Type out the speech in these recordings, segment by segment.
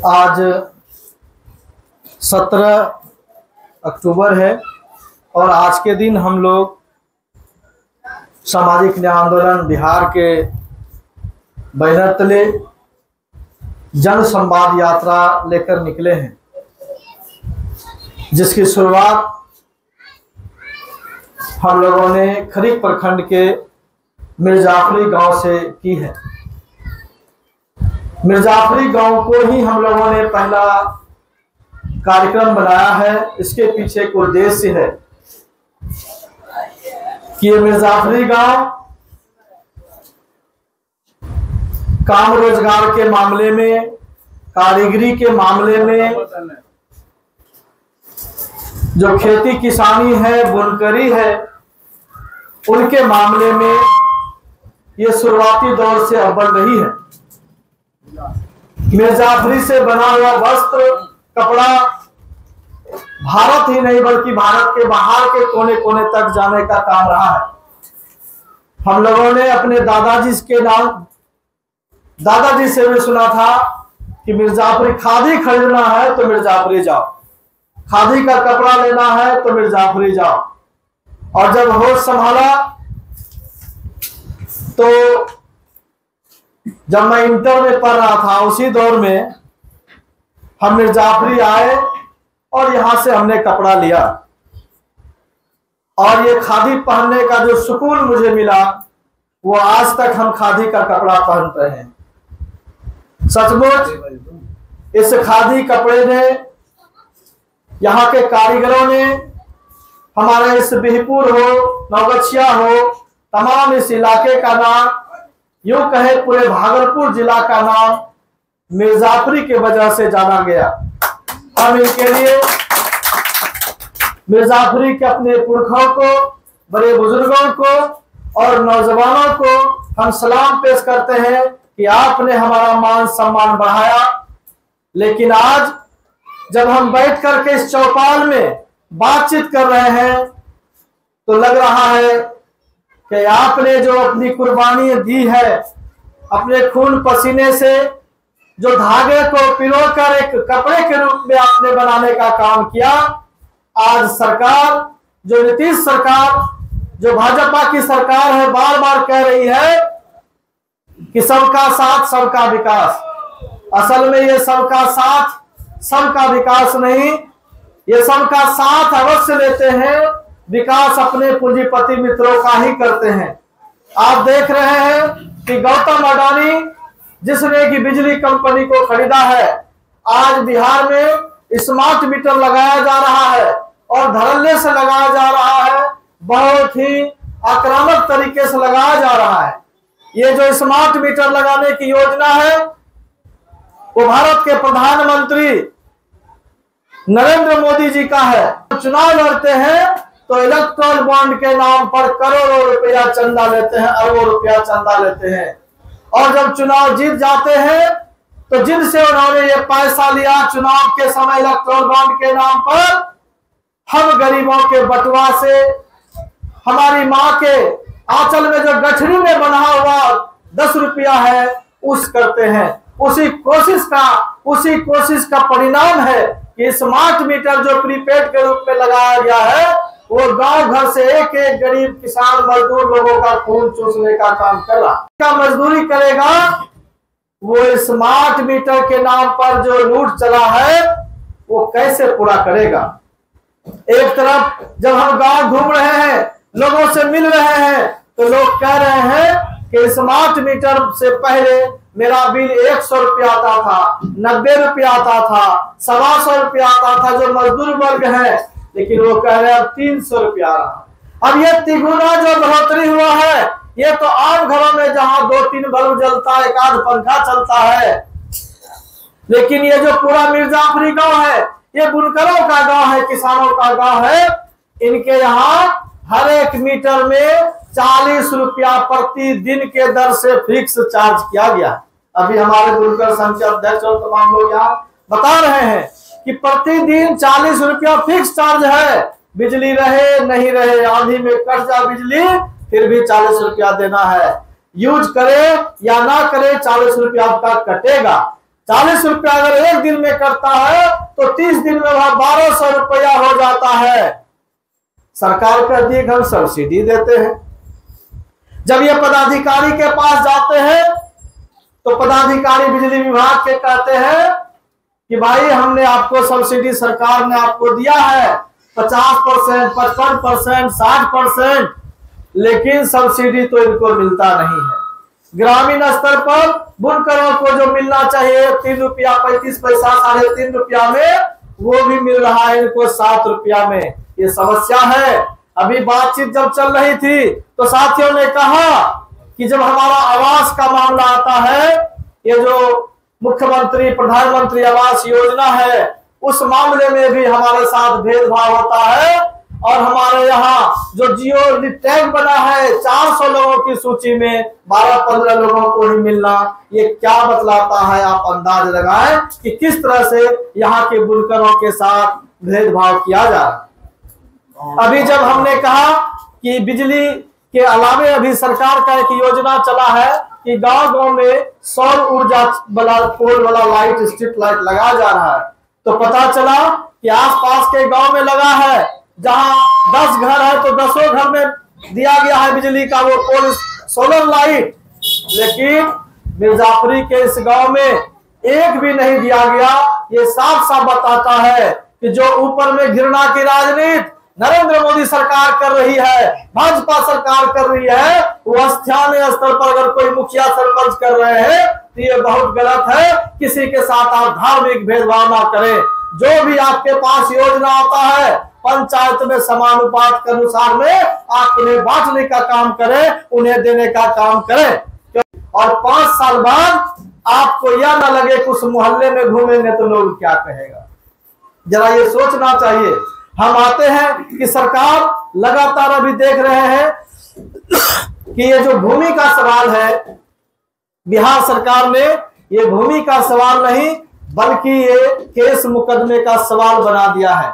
आज 17 अक्टूबर है और आज के दिन हम लोग सामाजिक न्याय आंदोलन बिहार के बैनर तले जन संवाद यात्रा लेकर निकले हैं, जिसकी शुरुआत हम लोगों ने खरीक प्रखंड के मिर्जाफरी गांव से की है। मिर्जाफरी गांव को ही हम लोगों ने पहला कार्यक्रम बनाया है। इसके पीछे एक उद्देश्य है कि ये मिर्जाफरी गांव काम रोजगार के मामले में, कारीगरी के मामले में, जो खेती किसानी है, बुनकरी है, उनके मामले में ये शुरुआती दौर से अव्वल रही है। मिर्जाफरी से बना हुआ वस्त्र, कपड़ा भारत ही नहीं बल्कि भारत के बाहर के कोने कोने तक जाने का काम रहा है। हम लोगों ने अपने दादाजी से भी सुना था कि मिर्जाफरी खादी खरीदना है तो मिर्जाफरी जाओ, खादी का कपड़ा लेना है तो मिर्जाफरी जाओ। और जब होश संभाला तो जब मैं इंटर में पढ़ रहा था उसी दौर में हम मिर्जाफरी आए और यहां से हमने कपड़ा लिया और ये खादी पहनने का जो सुकून मुझे मिला वो आज तक हम खादी का कपड़ा पहन रहे हैं। सचमुच इस खादी कपड़े ने, यहाँ के कारीगरों ने हमारे इस बिहपुर हो, नौगछिया हो, तमाम इस इलाके का नाम, यूं कहे पूरे भागलपुर जिला का नाम मिर्जाफरी के वजह से जाना गया। हम इनके लिए मिर्जाफरी के अपने पुरखों को, बड़े बुजुर्गों को और नौजवानों को हम सलाम पेश करते हैं कि आपने हमारा मान सम्मान बढ़ाया। लेकिन आज जब हम बैठ करके इस चौपाल में बातचीत कर रहे हैं तो लग रहा है कि आपने जो अपनी कुर्बानी दी है, अपने खून पसीने से जो धागे को पिरोकर एक कपड़े के रूप में आपने बनाने का काम किया, आज सरकार, जो नीतीश सरकार, जो भाजपा की सरकार है, बार बार कह रही है कि सबका साथ सबका विकास। असल में ये सबका साथ सबका विकास नहीं, ये सबका साथ अवश्य लेते हैं, विकास अपने पूंजीपति मित्रों का ही करते हैं। आप देख रहे हैं कि गौतम अडानी जिसने की बिजली कंपनी को खरीदा है, आज बिहार में स्मार्ट मीटर लगाया जा रहा है और धड़ल्ले से लगाया जा रहा है, बहुत ही आक्रामक तरीके से लगाया जा रहा है। ये जो स्मार्ट मीटर लगाने की योजना है वो भारत के प्रधानमंत्री नरेंद्र मोदी जी का है। चुनाव लड़ते हैं तो इलेक्ट्रल बॉन्ड के नाम पर करोड़ों रुपया चंदा लेते हैं, अरबों रुपया चंदा लेते हैं, और जब चुनाव जीत जाते हैं तो जिनसे उन्होंने ये पैसा लिया चुनाव के समय इलेक्ट्रल बॉन्ड के नाम पर, हम गरीबों के बटुआ से, हमारी माँ के आंचल में जो गठरी में बना हुआ 10 रुपया है उस करते हैं। उसी कोशिश का परिणाम है कि स्मार्ट मीटर जो प्रीपेड के रूप में लगाया गया है वो गांव घर से एक एक गरीब किसान मजदूर लोगों का खून चूसने का काम कर रहा। क्या मजदूरी करेगा वो स्मार्ट मीटर के नाम पर जो लूट चला है वो कैसे पूरा करेगा। एक तरफ जब हम गांव घूम रहे हैं, लोगों से मिल रहे हैं, तो लोग कह रहे हैं कि स्मार्ट मीटर से पहले मेरा बिल 100 रुपया आता था, 90 रुपया आता था, 125 रुपया आता था जो मजदूर वर्ग है, लेकिन वो कह रहे हैं अब 300 रुपया आ रहा। अब ये तिगुना जो बढ़ोतरी हुआ है, ये तो आम घरों में जहां 2-3 बल्ब जलता है, एक आध पंखा चलता है, लेकिन ये जो पूरा मिर्जाफरी गांव है ये बुनकरों का गांव है, किसानों का गांव है। इनके यहाँ हर एक मीटर में 40 रुपया प्रति दिन के दर से फिक्स चार्ज किया गया। अभी हमारे बुनकर संघ के अध्यक्ष और तमाम लोग यहाँ बता रहे हैं कि प्रतिदिन 40 रुपया फिक्स चार्ज है। बिजली रहे नहीं रहे, आंधी में कट जा बिजली, फिर भी 40 रुपया देना है। यूज करे या ना करे 40 रुपया आपका कटेगा। 40 रुपया अगर एक दिन में करता है तो 30 दिन में वह 1200 रुपया हो जाता है। सरकार कहती है कि हम सब्सिडी देते हैं। जब ये पदाधिकारी के पास जाते हैं तो पदाधिकारी बिजली विभाग के कहते हैं कि भाई हमने आपको सब्सिडी सरकार ने आपको दिया है 50%, 55%, 60%, लेकिन सब्सिडी तो इनको मिलता नहीं है। ग्रामीण स्तर पर बुनकरों को जो मिलना चाहिए 3 रुपया 35 पैसा, 3.5 रुपया में, वो भी मिल रहा है इनको 7 रुपया में। ये समस्या है। अभी बातचीत जब चल रही थी तो साथियों ने कहा कि जब हमारा आवास का मामला आता है, ये जो मुख्यमंत्री प्रधानमंत्री आवास योजना है, उस मामले में भी हमारे साथ भेदभाव होता है। और हमारे यहाँ जो जियो टैग बना है 400 लोगों की सूची में 12-15 लोगों को ही मिलना, ये क्या बतलाता है? आप अंदाज लगाएं कि किस तरह से यहाँ के बुनकरों के साथ भेदभाव किया जा रहा है। अभी जब हमने कहा कि बिजली के अलावे अभी सरकार का एक योजना चला है कि गांव-गांव में सौर ऊर्जा वाला पोल वाला लाइट, स्ट्रीट लाइट लगाया जा रहा है, तो पता चला कि आसपास के गांव में लगा है। जहां 10 घर है तो 10 घर में दिया गया है बिजली का वो पोल, सोलर लाइट, लेकिन मिर्जापुरी के इस गांव में एक भी नहीं दिया गया। ये साफ साफ बताता है कि जो ऊपर में घृणा की राजनीति नरेंद्र मोदी सरकार कर रही है, भाजपा सरकार कर रही है, वो स्थानीय स्तर पर अगर कोई मुखिया सरपंच कर रहे हैं तो ये बहुत गलत है। किसी के साथ आप धार्मिक भेदभाव ना करें। जो भी आपके पास योजना आता है पंचायत में समानुपात के अनुसार में आप उन्हें बांटने का काम करें, उन्हें देने का काम करें। और 5 साल बाद आपको यह ना लगे कि उस मोहल्ले में घूमेंगे तो लोग क्या कहेगा। जरा ये सोचना चाहिए। हम आते हैं कि सरकार लगातार अभी देख रहे हैं कि ये जो भूमि का सवाल है, बिहार सरकार ने ये भूमि का सवाल नहीं बल्कि ये केस मुकदमे का सवाल बना दिया है।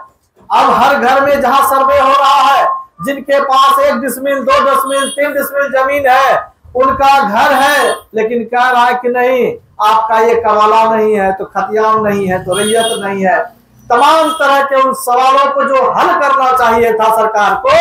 अब हर घर में जहां सर्वे हो रहा है, जिनके पास 1 डिसमिल, 2 डिसमिल, 3 डिसमिल जमीन है, उनका घर है, लेकिन कह रहा है कि नहीं आपका ये कवाला नहीं है, तो खतियान नहीं है, तो रैयत नहीं है। तमाम तरह के उन सवालों को जो हल करना चाहिए था सरकार को,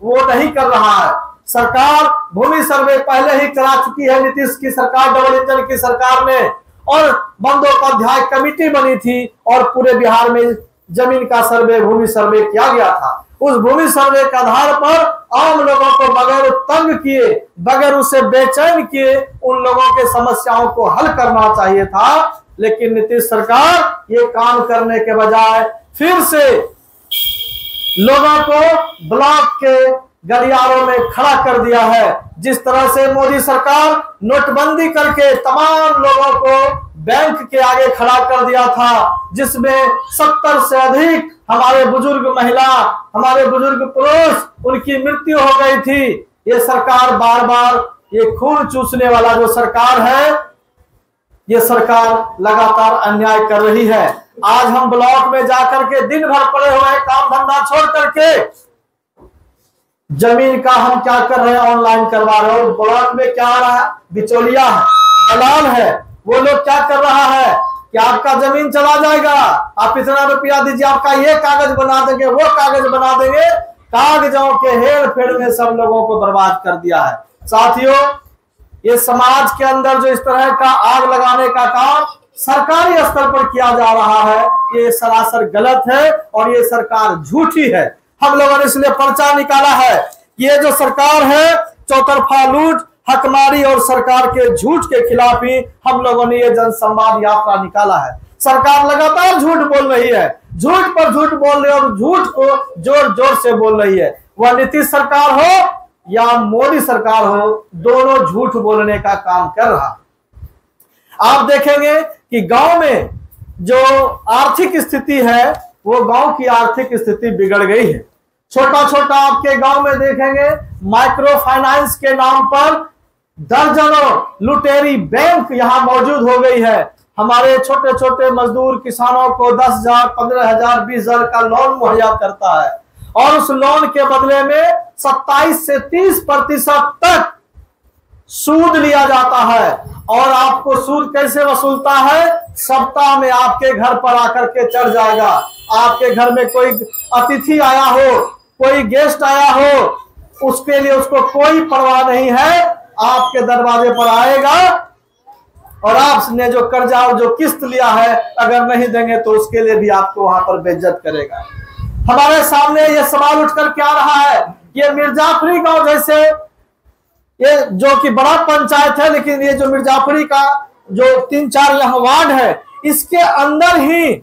वो नहीं कर रहा है। सरकार भूमि सर्वे पहले ही करा चुकी है, नीतीश की सरकार, डबल इंजन की सरकार ने, और बंदोपाध्याय कमेटी बनी थी और पूरे बिहार में जमीन का सर्वे, भूमि सर्वे किया गया था। उस भूमि सर्वे के आधार पर आम लोगों को बगैर तंग किए, बगैर उसे बेचैन किए, उन लोगों के समस्याओं को हल करना चाहिए था। लेकिन नीतीश सरकार ये काम करने के बजाय फिर से लोगों को ब्लॉक के गलियारों में खड़ा कर दिया है। जिस तरह से मोदी सरकार नोटबंदी करके तमाम लोगों को बैंक के आगे खड़ा कर दिया था, जिसमें 70 से अधिक हमारे बुजुर्ग महिला, हमारे बुजुर्ग पुरुष, उनकी मृत्यु हो गई थी। ये सरकार बार बार ये खून चूसने वाला जो सरकार है, ये सरकार लगातार अन्याय कर रही है। आज हम ब्लॉक में जाकर के दिन भर पड़े हुए काम धंधा छोड़ करके जमीन का हम क्या कर रहे हैं, ऑनलाइन करवा रहे हो। ब्लॉक में क्या आ रहा है, बिचौलिया है, दलाल है, वो लोग क्या कर रहा है कि आपका जमीन चला जाएगा, आप इतना रुपया दीजिए, आपका ये कागज बना देंगे, वो कागज बना देंगे। कागजों के हेर फेर में सब लोगों को बर्बाद कर दिया है। साथियों, ये समाज के अंदर जो इस तरह का आग लगाने का काम सरकारी स्तर पर किया जा रहा है, ये सरासर गलत है और ये सरकार झूठी है। हम लोगों ने इसलिए पर्चा निकाला है कि ये जो सरकार है चौतरफा लूट, हकमारी और सरकार के झूठ के खिलाफ ही हम लोगों ने ये जनसंवाद यात्रा निकाला है। सरकार लगातार झूठ बोल रही है, झूठ पर झूठ बोल रही है और झूठ को जोर जोर से बोल रही है। वह नीतीश सरकार हो या मोदी सरकार हो, दोनों झूठ बोलने का काम कर रहा। आप देखेंगे कि गांव में जो आर्थिक स्थिति है, वो गांव की आर्थिक स्थिति बिगड़ गई है। छोटा छोटा आपके गांव में देखेंगे माइक्रो फाइनेंस के नाम पर दर्जनों लुटेरी बैंक यहां मौजूद हो गई है। हमारे छोटे छोटे मजदूर किसानों को 10,000, 15,000, 20,000 का लोन मुहैया करता है और उस लोन के बदले में 27 से 30% तक सूद लिया जाता है। और आपको सूद कैसे वसूलता है? सप्ताह में आपके घर पर आकर के चढ़ जाएगा। आपके घर में कोई अतिथि आया हो, कोई गेस्ट आया हो, उसके लिए उसको कोई परवाह नहीं है, आपके दरवाजे पर आएगा और आपने जो कर्जा और जो किस्त लिया है अगर नहीं देंगे तो उसके लिए भी आपको वहां पर बेइज्जत करेगा। हमारे सामने ये सवाल उठकर क्या रहा है, ये मिर्जापुरी गांव जैसे ये जो कि बड़ा पंचायत है, लेकिन ये जो मिर्जापुरी का जो 3-4 यहाँ वार्ड है, इसके अंदर ही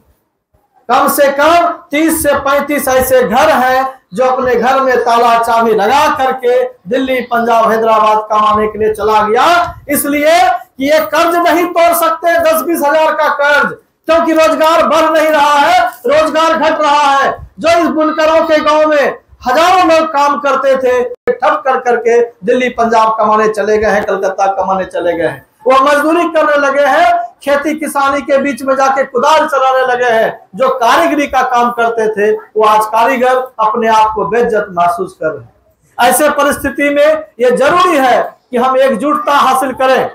कम से कम 30 से 35 ऐसे घर हैं जो अपने घर में ताला चाबी लगा करके दिल्ली, पंजाब, हैदराबाद कमाने के लिए चला गया, इसलिए कि ये कर्ज नहीं तोड़ सकते 10-20 हजार का कर्ज, क्योंकि रोजगार बढ़ नहीं रहा है, रोजगार घट रहा है। जो इस बुनकरों के गांव में हजारों लोग काम करते थे, ठप कर करके दिल्ली, पंजाब कमाने चले गए हैं, कलकत्ता कमाने चले गए हैं, वो मजदूरी करने लगे हैं, खेती किसानी के बीच में जाके कुदाल चलाने लगे हैं। जो कारीगरी का काम करते थे वो आज कारीगर अपने आप को बेइज्जत महसूस कर रहे हैं। ऐसे परिस्थिति में ये जरूरी है कि हम एकजुटता हासिल करें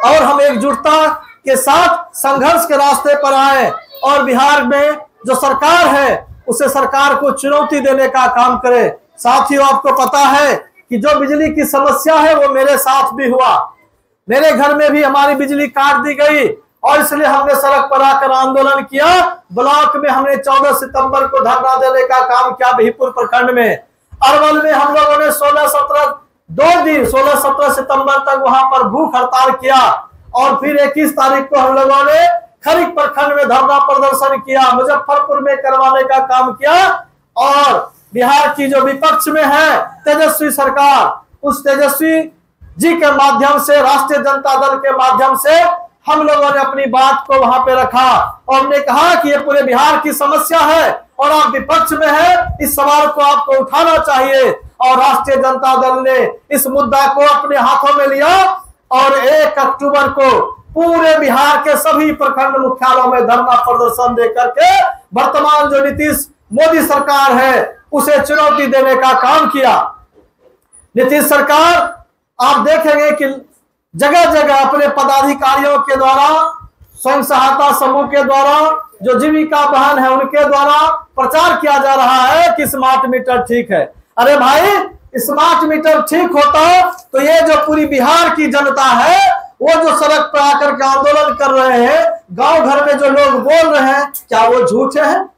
और हम एकजुटता के साथ संघर्ष के रास्ते पर आए और बिहार में जो सरकार है उसे सरकार को चुनौती देने का काम करें। साथियों, आपको पता है कि जो बिजली की समस्या है वो मेरे साथ भी हुआ, मेरे घर में भी हमारी बिजली काट दी गई और इसलिए हमने सड़क पर आकर आंदोलन किया। ब्लॉक में हमने 14 सितंबर को धरना देने का काम किया, बिहिपुर प्रखंड में। अरवल में हम लोगों ने 16-17 सितंबर तक वहां पर भूख हड़ताल किया और फिर 21 तारीख को हम लोगों ने खरीक प्रखंड में धरना प्रदर्शन किया, मुजफ्फरपुर में करवाने का काम किया। और बिहार की जो विपक्ष में है तेजस्वी सरकार, उस तेजस्वी जी के माध्यम से, राष्ट्रीय जनता दल के माध्यम से हम लोगों ने अपनी बात को वहां पे रखा और हमने कहा कि ये पूरे बिहार की समस्या है और आप विपक्ष में हैं, इस सवाल को आपको उठाना चाहिए। और राष्ट्रीय जनता दल ने इस मुद्दा को अपने हाथों में लिया और 1 अक्टूबर को पूरे बिहार के सभी प्रखंड मुख्यालयों में धरना प्रदर्शन दे करके वर्तमान जो नीतीश मोदी सरकार है उसे चुनौती देने का काम किया। नीतीश सरकार, आप देखेंगे कि जगह जगह अपने पदाधिकारियों के द्वारा, स्वयं सहायता समूह के द्वारा, जो जीविका बहन है उनके द्वारा प्रचार किया जा रहा है कि स्मार्ट मीटर ठीक है। अरे भाई, स्मार्ट मीटर ठीक होता तो ये जो पूरी बिहार की जनता है वो जो सड़क पर आकर के आंदोलन कर रहे हैं, गांव घर में जो लोग बोल रहे हैं, क्या वो झूठे हैं?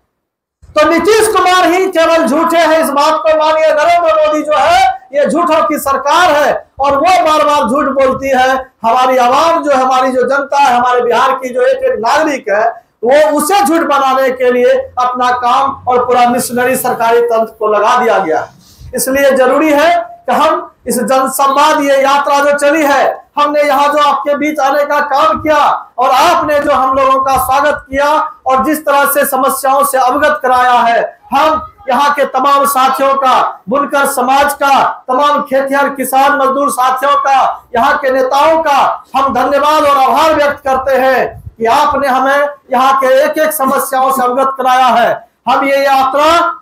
तो नीतीश कुमार ही केवल झूठे हैं, इस बात को मानिए। नरेंद्र मोदी जो है ये झूठों की सरकार है और वो बार बार झूठ बोलती है। हमारी आवाम जो, हमारी जो जनता है, हमारे बिहार की जो एक नागरिक है, वो उसे झूठ बनाने के लिए अपना काम और पूरा मिशनरी सरकारी तंत्र को लगा दिया गया है। इसलिए जरूरी है कि हम इस जनसंवाद, ये यात्रा जो चली है, हमने यहाँ जो आपके बीच आने का काम किया और आपने जो हम लोगों का स्वागत किया और जिस तरह से समस्याओं से अवगत कराया है, हम यहाँ के तमाम साथियों का, बुनकर समाज का, तमाम खेतिहर किसान मजदूर साथियों का, यहाँ के नेताओं का हम धन्यवाद और आभार व्यक्त करते हैं कि आपने हमें यहाँ के एक एक समस्याओं से अवगत कराया है। हम ये यात्रा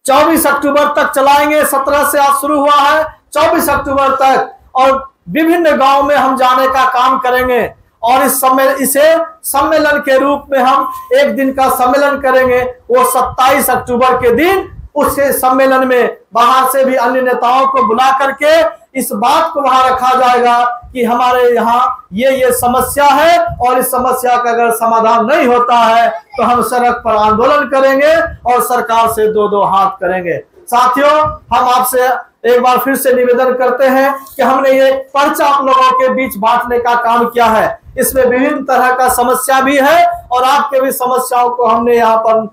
24 अक्टूबर तक चलाएंगे। 17 से आज शुरू हुआ है, 24 अक्टूबर तक, और विभिन्न गांव में हम जाने का काम करेंगे और इसे सम्मेलन के रूप में हम एक दिन का सम्मेलन करेंगे। वो 27 अक्टूबर के दिन उस सम्मेलन में बाहर से भी अन्य नेताओं को बुला करके इस बात को वहां रखा जाएगा कि हमारे यहाँ ये समस्या है और इस समस्या का अगर समाधान नहीं होता है तो हम सड़क पर आंदोलन करेंगे और सरकार से 2-2 हाथ करेंगे। साथियों, हम आपसे एक बार फिर से निवेदन करते हैं कि हमने ये पर्चा आप लोगों के बीच बांटने का काम किया है। इसमें विभिन्न तरह का समस्या भी है और आपके भी समस्याओं को हमने यहाँ पर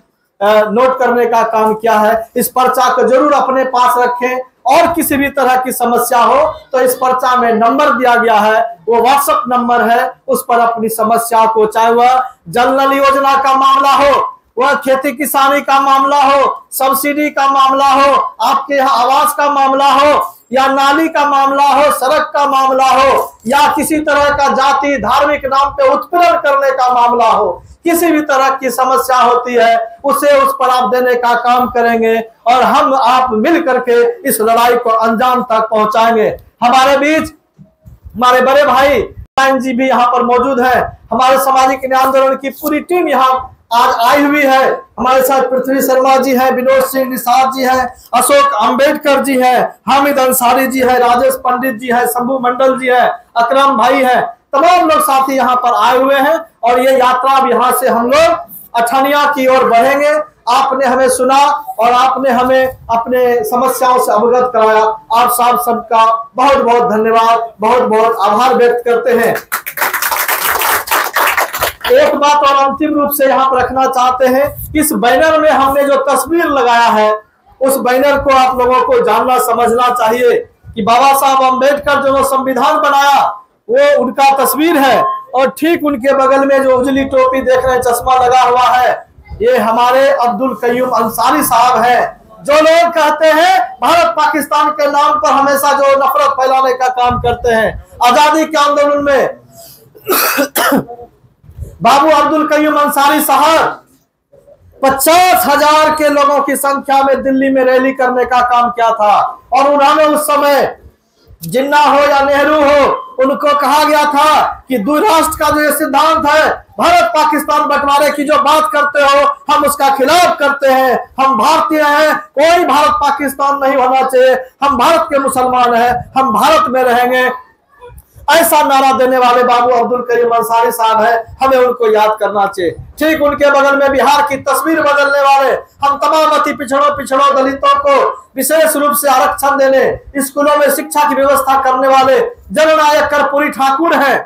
नोट करने का काम किया है। इस पर्चा को जरूर अपने पास रखें और किसी भी तरह की समस्या हो तो इस पर्चा में नंबर दिया गया है, वो व्हाट्सएप नंबर है, उस पर अपनी समस्या को, चाहे वह जल नल योजना का मामला हो, वह खेती किसानी का मामला हो, सब्सिडी का मामला हो, आपके यहाँ आवास का मामला हो, या नाली का मामला हो, सड़क का मामला हो, या किसी तरह का जाति धार्मिक नाम पे उत्पीड़न करने का मामला हो, किसी भी तरह की समस्या होती है उसे उस पर आप देने का काम करेंगे और हम आप मिल करके इस लड़ाई को अंजाम तक पहुंचाएंगे। हमारे बीच हमारे बड़े भाई जी भी यहाँ पर मौजूद है। हमारे सामाजिक न्याय आंदोलन की पूरी टीम यहाँ आज आई हुई है। हमारे साथ पृथ्वी शर्मा जी है, विनोद सिंह निषाद जी है, अशोक अंबेडकर जी है, हामिद अंसारी जी है, राजेश पंडित जी है, शंभू मंडल जी है, अकरम भाई है, तमाम लोग साथी यहाँ पर आए हुए हैं। और ये यात्रा अब यहाँ से हम लोग अठनिया की ओर बढ़ेंगे। आपने हमें सुना और आपने हमें अपने समस्याओं से अवगत कराया। आप सबका बहुत बहुत धन्यवाद, बहुत बहुत आभार व्यक्त करते हैं। एक बात और अंतिम रूप से यहाँ पर रखना चाहते हैं, इस बैनर में हमने जो तस्वीर लगाया है, उस बैनर को आप लोगों को जानना समझना चाहिए कि बाबा साहब अम्बेडकर जो संविधान बनाया वो उनका तस्वीर है। और ठीक उनके बगल में जो उजली टोपी देख रहे हैं, चश्मा लगा हुआ है, ये हमारे अब्दुल कयूम अंसारी साहब है। जो लोग कहते हैं भारत पाकिस्तान के नाम पर हमेशा जो नफरत फैलाने का काम करते हैं, आजादी के आंदोलन में बाबू अब्दुल कयूम अंसारी साहब 50,000 के लोगों की संख्या में दिल्ली में रैली करने का काम किया था। और उन्होंने उस समय जिन्ना हो या नेहरू हो, उनको कहा गया था कि द्विराष्ट्र का जो ये सिद्धांत है, भारत पाकिस्तान बंटवारे की जो बात करते हो, हम उसका खिलाफ करते हैं। हम भारतीय हैं, कोई भारत पाकिस्तान नहीं होना चाहिए, हम भारत के मुसलमान हैं, हम भारत में रहेंगे, ऐसा नारा देने वाले बाबू अब्दुल कयूम अंसारी साहब है। हमें उनको याद करना चाहिए। ठीक उनके बगल में बिहार की तस्वीर बदलने वाले, हम तमाम अति पिछड़ों दलितों को विशेष रूप से आरक्षण देने, स्कूलों में शिक्षा की व्यवस्था करने वाले जननायक कर्पूरी ठाकुर हैं।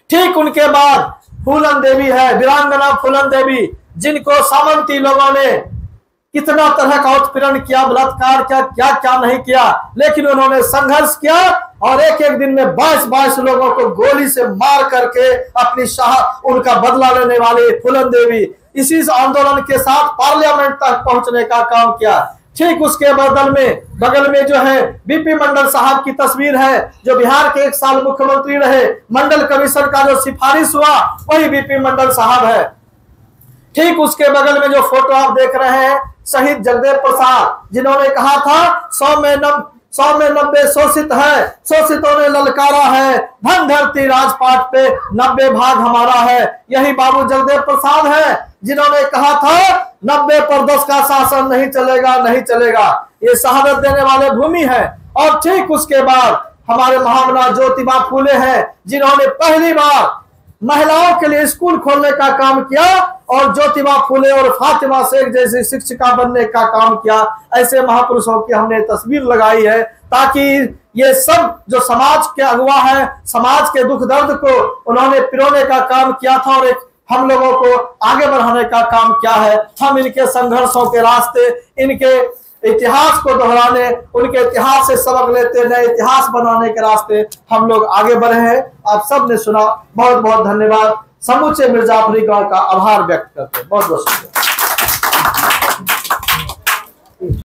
ठीक उनके बाद फूलन देवी है, वीरांगना फूलन देवी, जिनको सामंती लोगों ने कितना तरह का उत्पीड़न किया, बलात्कार किया, क्या क्या नहीं किया, लेकिन उन्होंने संघर्ष किया और एक एक दिन में 22 लोगों को गोली से मार करके अपनी उनका बदला लेने वाली फूलन देवी इसी आंदोलन के साथ पार्लियामेंट तक पहुंचने का काम किया। ठीक उसके बगल में जो है बीपी मंडल साहब की तस्वीर है, जो बिहार के 1 साल मुख्यमंत्री रहे। मंडल कमीशन का जो सिफारिश हुआ वही बीपी मंडल साहब है। ठीक उसके बगल में जो फोटो आप देख रहे हैं, शहीद जगदेव प्रसाद, जिन्होंने कहा था 100 में 90 शोषित है, शोषितों ने ललकारा है, धन धरती राजपाट पे 90 भाग हमारा है। यही बाबू जगदेव प्रसाद है जिन्होंने कहा था 90 पर 10 का शासन नहीं चलेगा, नहीं चलेगा। ये शहादत देने वाले भूमि है। और ठीक उसके बाद हमारे महामना ज्योतिबा फूले हैं, जिन्होंने पहली बार महिलाओं के लिए स्कूल खोलने का काम किया और ज्योतिबा फूले और फातिमा शेख जैसी शिक्षिका बनने का काम किया। ऐसे महापुरुषों की हमने तस्वीर लगाई है ताकि ये सब जो समाज के अगुवा है, समाज के दुख दर्द को उन्होंने पिरोने का काम किया था और एक हम लोगों को आगे बढ़ाने का काम किया है। हम इनके संघर्षों के रास्ते, इनके इतिहास को दोहराने, उनके इतिहास से सबक लेते, नए इतिहास बनाने के रास्ते हम लोग आगे बढ़े हैं। आप सब ने सुना, बहुत बहुत धन्यवाद। समूचे मिर्जापुरी गांव का आभार व्यक्त करते हैं। बहुत बहुत शुक्रिया।